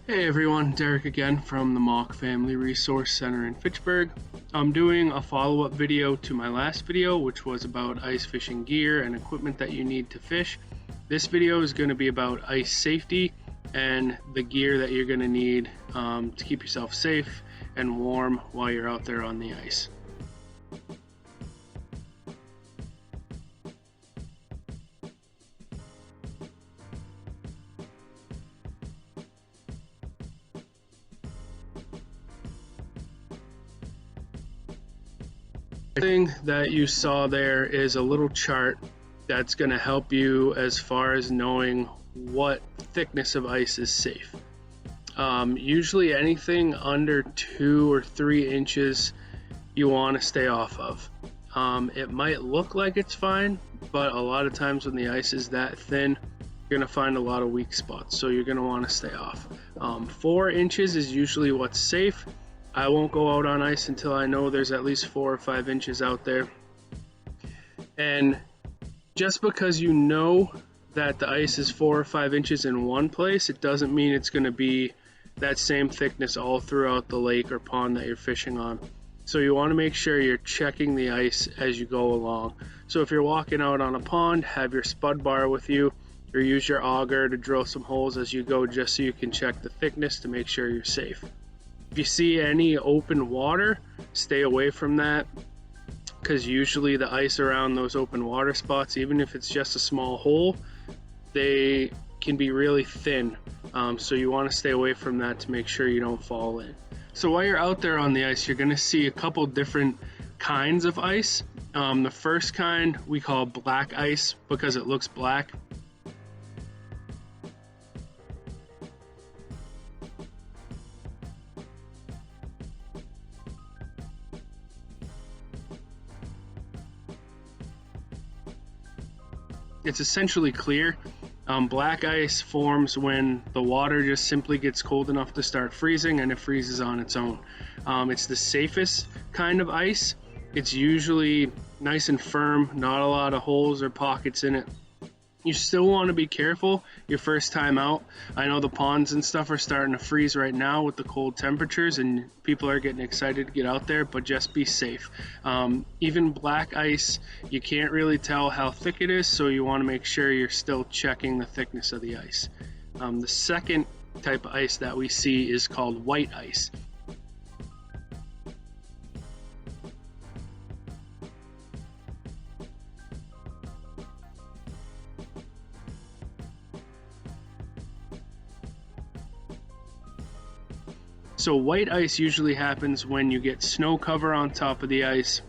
Hey everyone, Derek again from the Mock Family Resource Center in Fitchburg. I'm doing a follow-up video to my last video, which was about ice fishing gear and equipment that you need to fish. This video is going to be about ice safety and the gear that you're going to need to keep yourself safe and warm while you're out there on the ice. The thing that you saw there is a little chart that's going to help you as far as knowing what thickness of ice is safe. Usually anything under 2 or 3 inches you want to stay off of. It might look like it's fine, but a lot of times when the ice is that thin, you're going to find a lot of weak spots, so you're going to want to stay off. 4 inches is usually what's safe. I won't go out on ice until I know there's at least 4 or 5 inches out there. And just because you know that the ice is 4 or 5 inches in one place, it doesn't mean it's going to be that same thickness all throughout the lake or pond that you're fishing on. So you want to make sure you're checking the ice as you go along. So if you're walking out on a pond, have your spud bar with you, or use your auger to drill some holes as you go, just so you can check the thickness to make sure you're safe. If you see any open water, stay away from that, because usually the ice around those open water spots, even if it's just a small hole, they can be really thin. So you want to stay away from that to make sure you don't fall in. So while you're out there on the ice, you're going to see a couple different kinds of ice. The first kind we call black ice because it looks black. It's essentially clear. Black ice forms when the water just simply gets cold enough to start freezing, and it freezes on its own. It's the safest kind of ice. It's usually nice and firm, not a lot of holes or pockets in it. You still want to be careful your first time out. I know the ponds and stuff are starting to freeze right now with the cold temperatures, and people are getting excited to get out there, but just be safe. Even black ice, you can't really tell how thick it is, so you want to make sure you're still checking the thickness of the ice. The second type of ice that we see is called white ice. So white ice usually happens when you get snow cover on top of the ice,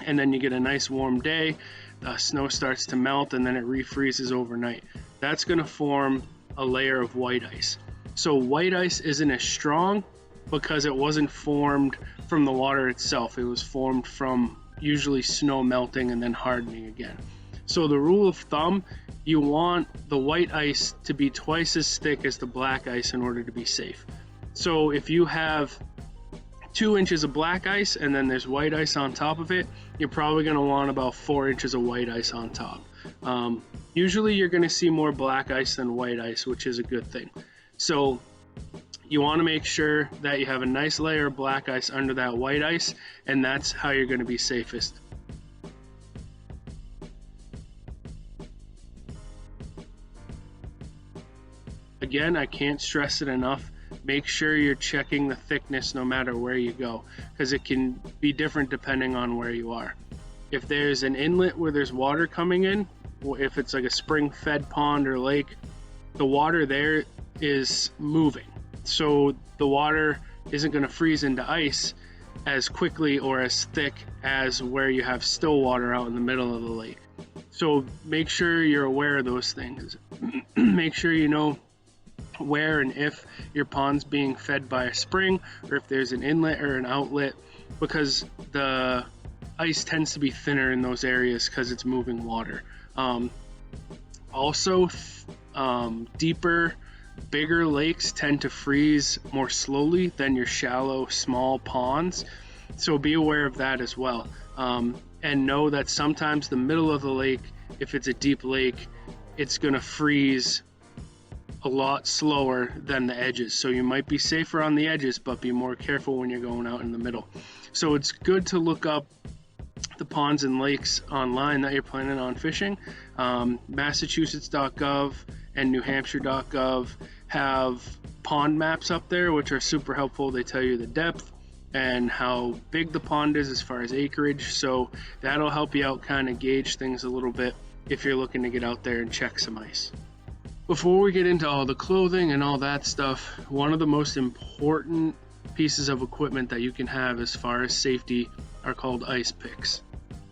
and then you get a nice warm day, the snow starts to melt, and then it refreezes overnight. That's going to form a layer of white ice. So white ice isn't as strong because it wasn't formed from the water itself. It was formed from usually snow melting and then hardening again. So the rule of thumb, you want the white ice to be twice as thick as the black ice in order to be safe. So if you have 2 inches of black ice and then there's white ice on top of it, you're probably going to want about 4 inches of white ice on top. Usually you're going to see more black ice than white ice, which is a good thing. So you want to make sure that you have a nice layer of black ice under that white ice, and that's how you're going to be safest. Again, I can't stress it enough. Make sure you're checking the thickness no matter where you go, because it can be different depending on where you are. If there's an inlet where there's water coming in, if it's like a spring-fed pond or lake, the water there is moving. So the water isn't going to freeze into ice as quickly or as thick as where you have still water out in the middle of the lake. So make sure you're aware of those things. Make sure you know where and if your pond's being fed by a spring, or if there's an inlet or an outlet, because the ice tends to be thinner in those areas because it's moving water. Also, deeper, bigger lakes tend to freeze more slowly than your shallow, small ponds, so be aware of that as well. And know that sometimes the middle of the lake, if it's a deep lake, it's going to freeze a lot slower than the edges. So you might be safer on the edges, but be more careful when you're going out in the middle. So it's good to look up the ponds and lakes online that you're planning on fishing. Massachusetts.gov and New Hampshire.gov have pond maps up there, which are super helpful. They tell you the depth and how big the pond is as far as acreage. So that'll help you out, kind of gauge things a little bit if you're looking to get out there and check some ice. Before we get into all the clothing and all that stuff, one of the most important pieces of equipment that you can have as far as safety are called ice picks.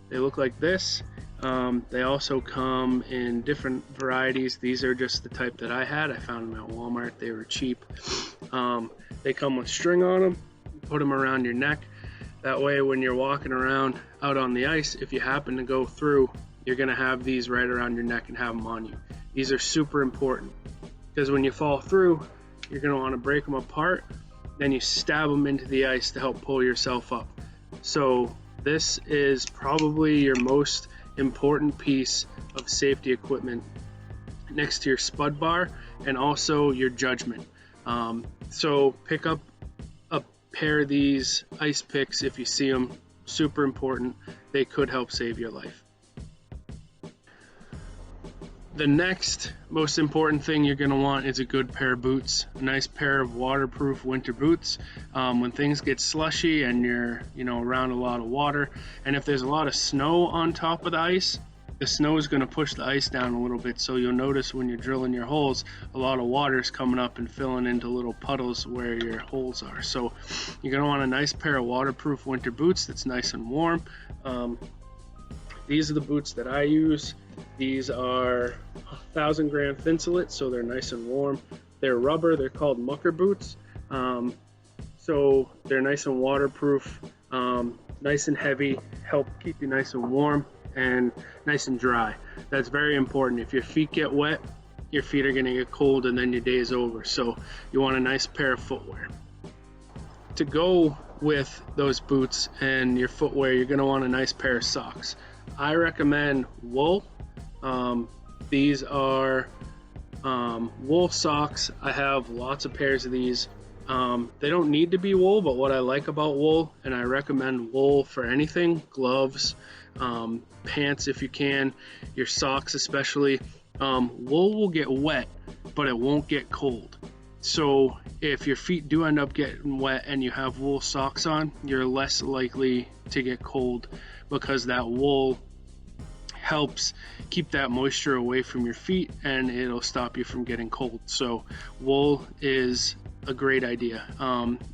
They look like this. They also come in different varieties. These are just the type that I had. I found them at Walmart. They were cheap. They come with string on them. Put them around your neck. That way when you're walking around out on the ice, if you happen to go through, you're going to have these right around your neck and have them on you. These are super important because when you fall through, you're going to want to break them apart. Then you stab them into the ice to help pull yourself up. So this is probably your most important piece of safety equipment next to your spud bar and also your judgment. So pick up a pair of these ice picks if you see them. Super important. They could help save your life. The next most important thing you're going to want is a good pair of boots, a nice pair of waterproof winter boots. When things get slushy and you're around a lot of water, and if there's a lot of snow on top of the ice, the snow is going to push the ice down a little bit. So you'll notice when you're drilling your holes, a lot of water is coming up and filling into little puddles where your holes are. So you're going to want a nice pair of waterproof winter boots that's nice and warm. These are the boots that I use. These are 1,000 gram Thinsulate, so they're nice and warm. They're rubber. They're called mucker boots. So they're nice and waterproof, nice and heavy, help keep you nice and warm and nice and dry. That's very important. If your feet get wet, your feet are going to get cold and then your day is over. So you want a nice pair of footwear. To go with those boots and your footwear, you're going to want a nice pair of socks. I recommend wool. These are wool socks. I have lots of pairs of these. They don't need to be wool, but what I like about wool, and I recommend wool for anything, gloves, pants if you can, your socks especially. Wool will get wet, but it won't get cold. So if your feet do end up getting wet and you have wool socks on, you're less likely to get cold because that wool helps keep that moisture away from your feet and it'll stop you from getting cold. So wool is a great idea.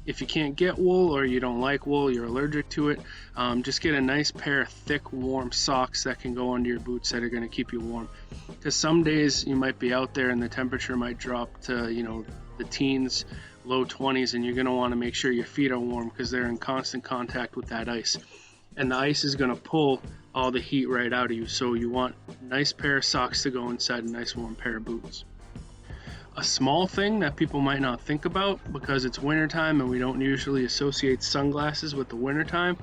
If you can't get wool or you don't like wool, you're allergic to it, just get a nice pair of thick warm socks that can go under your boots that are going to keep you warm, because some days you might be out there and the temperature might drop to the teens, low 20s, and you're going to want to make sure your feet are warm because they're in constant contact with that ice, and the ice is going to pull all the heat right out of you. So you want a nice pair of socks to go inside a nice warm pair of boots. A small thing that people might not think about because it's wintertime and we don't usually associate sunglasses with the wintertime,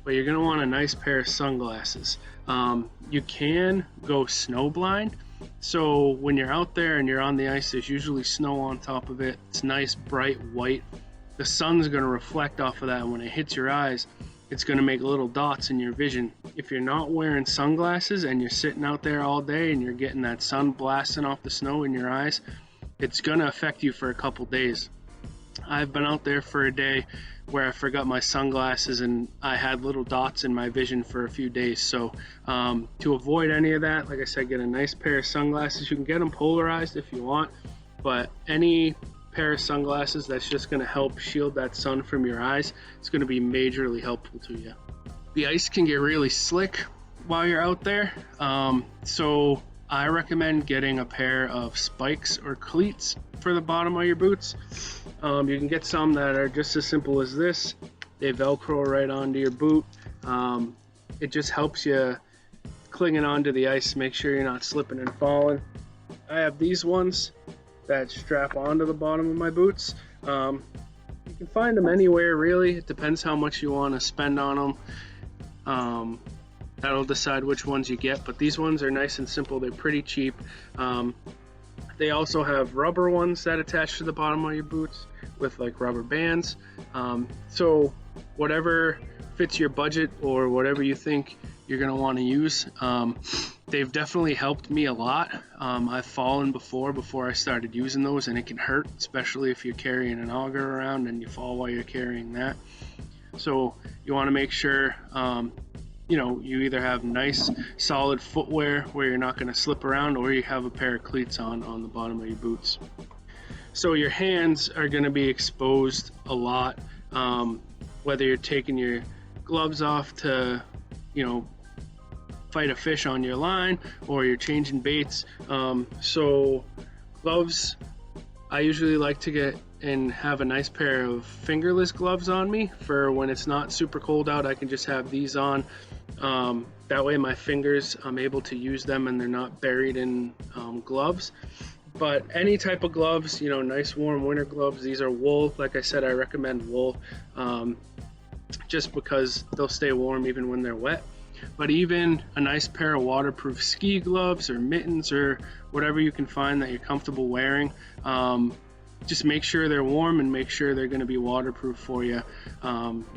but you're going to want a nice pair of sunglasses. You can go snow blind. So when you're out there and you're on the ice, there's usually snow on top of it. It's nice, bright white. The sun's going to reflect off of that, and when it hits your eyes, it's going to make little dots in your vision. If you're not wearing sunglasses and you're sitting out there all day and you're getting that sun blasting off the snow in your eyes, it's going to affect you for a couple days. I've been out there for a day where I forgot my sunglasses and I had little dots in my vision for a few days. So to avoid any of that, like I said, get a nice pair of sunglasses. You can get them polarized if you want, but any pair of sunglasses that's just going to help shield that sun from your eyes, it's going to be majorly helpful to you. The ice can get really slick while you're out there, so I recommend getting a pair of spikes or cleats for the bottom of your boots. You can get some that are just as simple as this. They velcro right onto your boot. It just helps you clinging onto the ice, make sure you're not slipping and falling. I have these ones that strap onto the bottom of my boots. You can find them anywhere really. It depends how much you want to spend on them. That'll decide which ones you get, but these ones are nice and simple. They're pretty cheap. They also have rubber ones that attach to the bottom of your boots with like rubber bands. So whatever fits your budget or whatever you think you're going to want to use. They've definitely helped me a lot. I've fallen before I started using those, and it can hurt, especially if you're carrying an auger around and you fall while you're carrying that. So you want to make sure you either have nice solid footwear where you're not going to slip around, or you have a pair of cleats on the bottom of your boots. So your hands are going to be exposed a lot, whether you're taking your gloves off to fight a fish on your line, or you're changing baits. So gloves, I usually like to get and have a nice pair of fingerless gloves on me for when it's not super cold out. I can just have these on. That way my fingers, I'm able to use them and they're not buried in gloves. But any type of gloves, nice warm winter gloves. These are wool. Like I said, I recommend wool just because they'll stay warm even when they're wet. But even a nice pair of waterproof ski gloves or mittens or whatever you can find that you're comfortable wearing, just make sure they're warm and make sure they're going to be waterproof for you,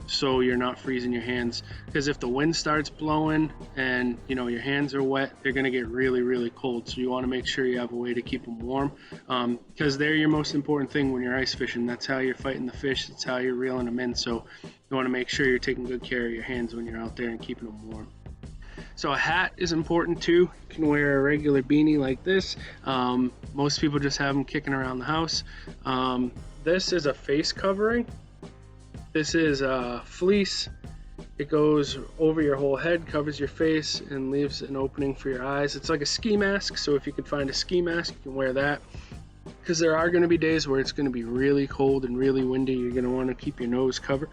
so you're not freezing your hands. Because if the wind starts blowing and your hands are wet, they're going to get really, really cold. So you want to make sure you have a way to keep them warm, because they're your most important thing when you're ice fishing. That's how you're fighting the fish. That's how you're reeling them in. So you want to make sure you're taking good care of your hands when you're out there and keeping them warm. So a hat is important too. You can wear a regular beanie like this. Most people just have them kicking around the house. This is a face covering. This is a fleece. It goes over your whole head, covers your face, and leaves an opening for your eyes. It's like a ski mask, so if you could find a ski mask, you can wear that. Because there are going to be days where it's going to be really cold and really windy. You're going to want to keep your nose covered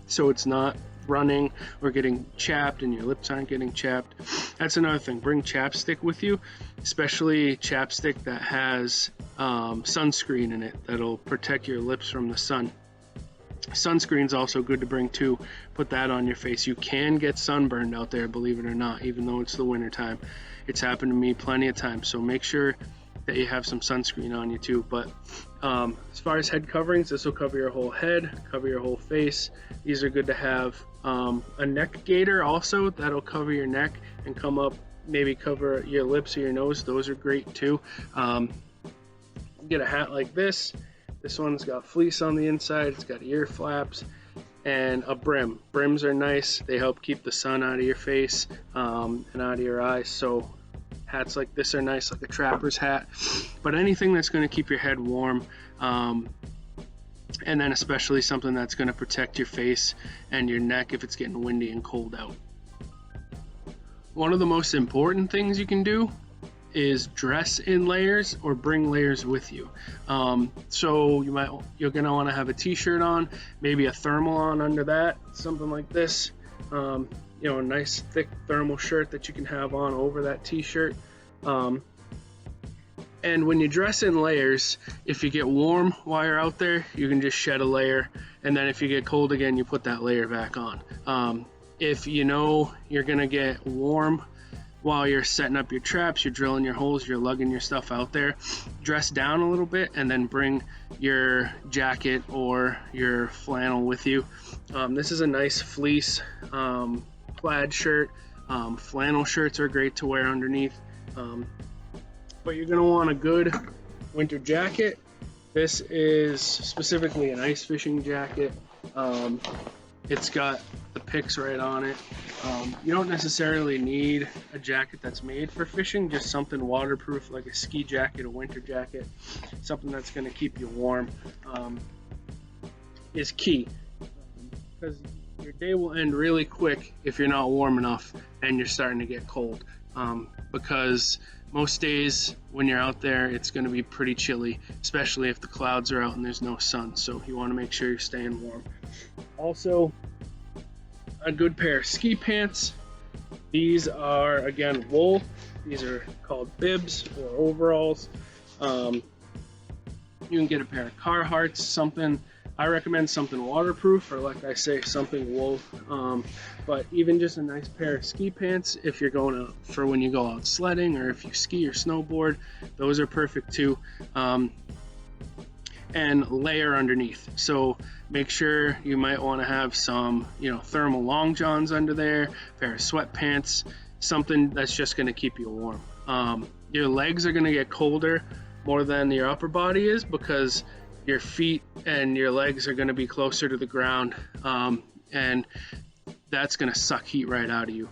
so it's not running or getting chapped and your lips aren't getting chapped. That's another thing. Bring chapstick with you, especially chapstick that has sunscreen in it that'll protect your lips from the sun. Sunscreen's also good to bring too. Put that on your face. You can get sunburned out there, believe it or not, even though it's the winter time. It's happened to me plenty of times, so make sure that you have some sunscreen on you too. But as far as head coverings, this will cover your whole head, cover your whole face. These are good to have. A neck gaiter also, that'll cover your neck and come up, maybe cover your lips or your nose. Those are great too. Get a hat like this. This one's got fleece on the inside. It's got ear flaps and a brim. Brims are nice. They help keep the sun out of your face and out of your eyes. So hats like this are nice, like a trapper's hat. But anything that's going to keep your head warm, and then especially something that's going to protect your face and your neck if it's getting windy and cold out. One of the most important things you can do is dress in layers or bring layers with you. So you're going to want to have a t-shirt on, maybe a thermal on under that, something like this. A nice thick thermal shirt that you can have on over that t-shirt. And when you dress in layers, if you get warm while you're out there, you can just shed a layer, and then if you get cold again, you put that layer back on. If you're gonna get warm while you're setting up your traps, you're drilling your holes, you're lugging your stuff out there, dress down a little bit and then bring your jacket or your flannel with you. This is a nice fleece plaid shirt. Flannel shirts are great to wear underneath. But you're going to want a good winter jacket. This is specifically an ice fishing jacket. It's got the picks right on it. You don't necessarily need a jacket that's made for fishing, just something waterproof like a ski jacket, a winter jacket, something that's going to keep you warm is key. Because your day will end really quick if you're not warm enough and you're starting to get cold. Because most days when you're out there, it's going to be pretty chilly, especially if the clouds are out and there's no sun. So you want to make sure you're staying warm. Also, a good pair of ski pants. These are, again, wool. These are called bibs or overalls. You can get a pair of Carhartts, something I recommend something waterproof, or like I say, something wool. But even just a nice pair of ski pants, if you're going out for when you go out sledding, or if you ski or snowboard, those are perfect too. And layer underneath. So make sure you might want to have some, thermal long johns under there, a pair of sweatpants, something that's just going to keep you warm. Your legs are going to get colder more than your upper body is, because your feet and your legs are going to be closer to the ground, and that's going to suck heat right out of you.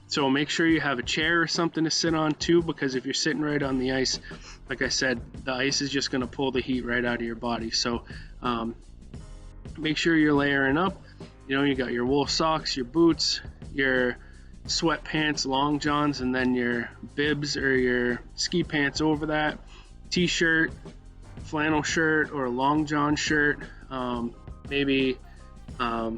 So make sure you have a chair or something to sit on too, because if you're sitting right on the ice, like I said, the ice is just going to pull the heat right out of your body. So make sure you're layering up. You got your wool socks, your boots, your sweatpants, long johns, and then your bibs or your ski pants over that, t-shirt, flannel shirt or a long john shirt, maybe a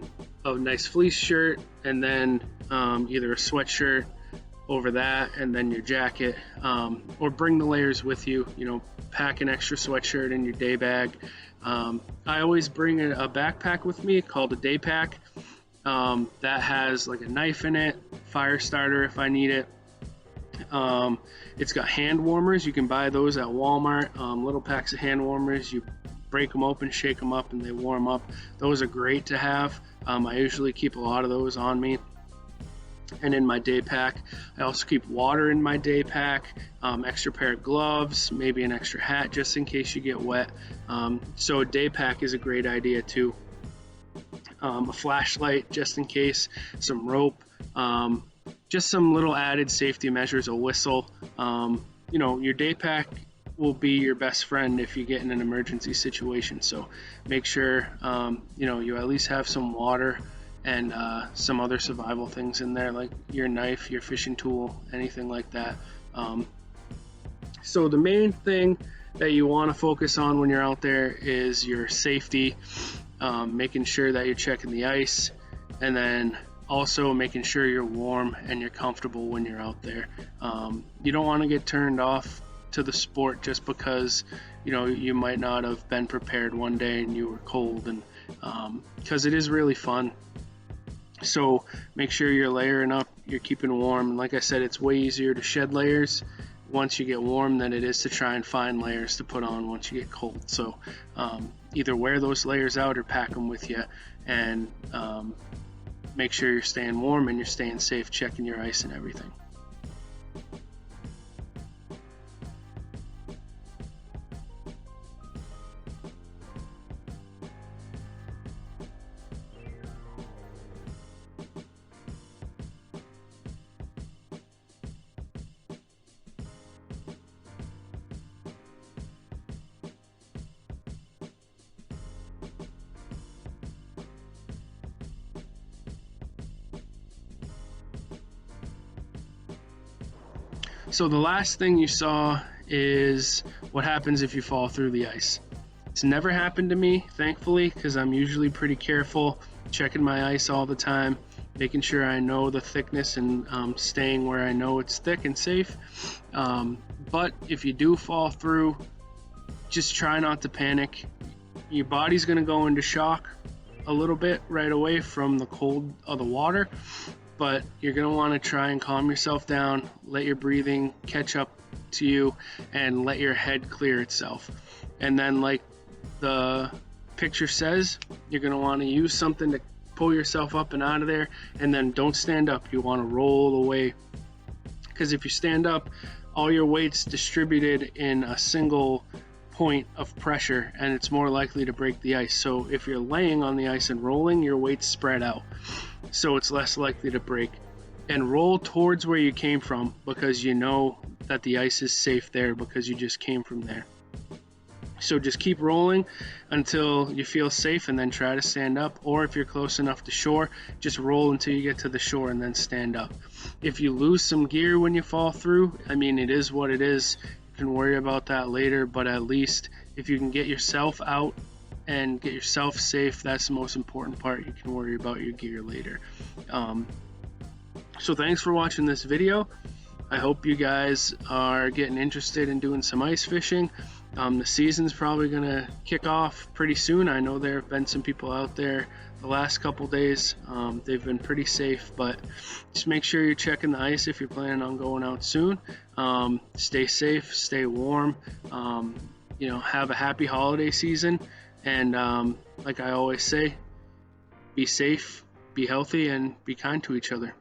nice fleece shirt, and then either a sweatshirt over that, and then your jacket, or bring the layers with you. Pack an extra sweatshirt in your day bag. I always bring a backpack with me called a day pack, that has like a knife in it, fire starter if I need it. It's got hand warmers. You can buy those at Walmart, little packs of hand warmers. You break them open, shake them up, and they warm up. Those are great to have. I usually keep a lot of those on me and in my day pack. I also keep water in my day pack, extra pair of gloves, maybe an extra hat just in case you get wet. So a day pack is a great idea too. A flashlight just in case, some rope, just some little added safety measures, a whistle. Your day pack will be your best friend if you get in an emergency situation. So make sure, you at least have some water and some other survival things in there, like your knife, your fishing tool, anything like that. So the main thing that you want to focus on when you're out there is your safety, making sure that you're checking the ice, and then also making sure you're warm and you're comfortable when you're out there. You don't want to get turned off to the sport just because you might not have been prepared one day and you were cold, and because it is really fun. So make sure you're layering up, you're keeping warm. And like I said, it's way easier to shed layers once you get warm than it is to try and find layers to put on once you get cold. So either wear those layers out or pack them with you, and make sure you're staying warm and you're staying safe, checking your ice and everything. So the last thing you saw is what happens if you fall through the ice. It's never happened to me, thankfully, because I'm usually pretty careful, checking my ice all the time, making sure I know the thickness, and staying where I know it's thick and safe. But if you do fall through, just try not to panic. Your body's going to go into shock a little bit right away from the cold of the water, but you're going to want to try and calm yourself down, let your breathing catch up to you, and let your head clear itself. And then, like the picture says, you're going to want to use something to pull yourself up and out of there, and then don't stand up. You want to roll away, because if you stand up, all your weight's distributed in a single point of pressure, and it's more likely to break the ice. So if you're laying on the ice and rolling, your weight's spread out, so it's less likely to break. And roll towards where you came from, because you know that the ice is safe there because you just came from there. So just keep rolling until you feel safe, and then try to stand up. Or if you're close enough to shore, just roll until you get to the shore and then stand up. If you lose some gear when you fall through, I mean, it is what it is. You can worry about that later, but at least if you can get yourself out and get yourself safe, that's the most important part. You can worry about your gear later. So thanks for watching this video. I hope you guys are getting interested in doing some ice fishing. The season's probably going to kick off pretty soon. I know there have been some people out there the last couple days. They've been pretty safe, but just make sure you're checking the ice if you're planning on going out soon. Stay safe, stay warm, have a happy holiday season. And like I always say, be safe, be healthy, and be kind to each other.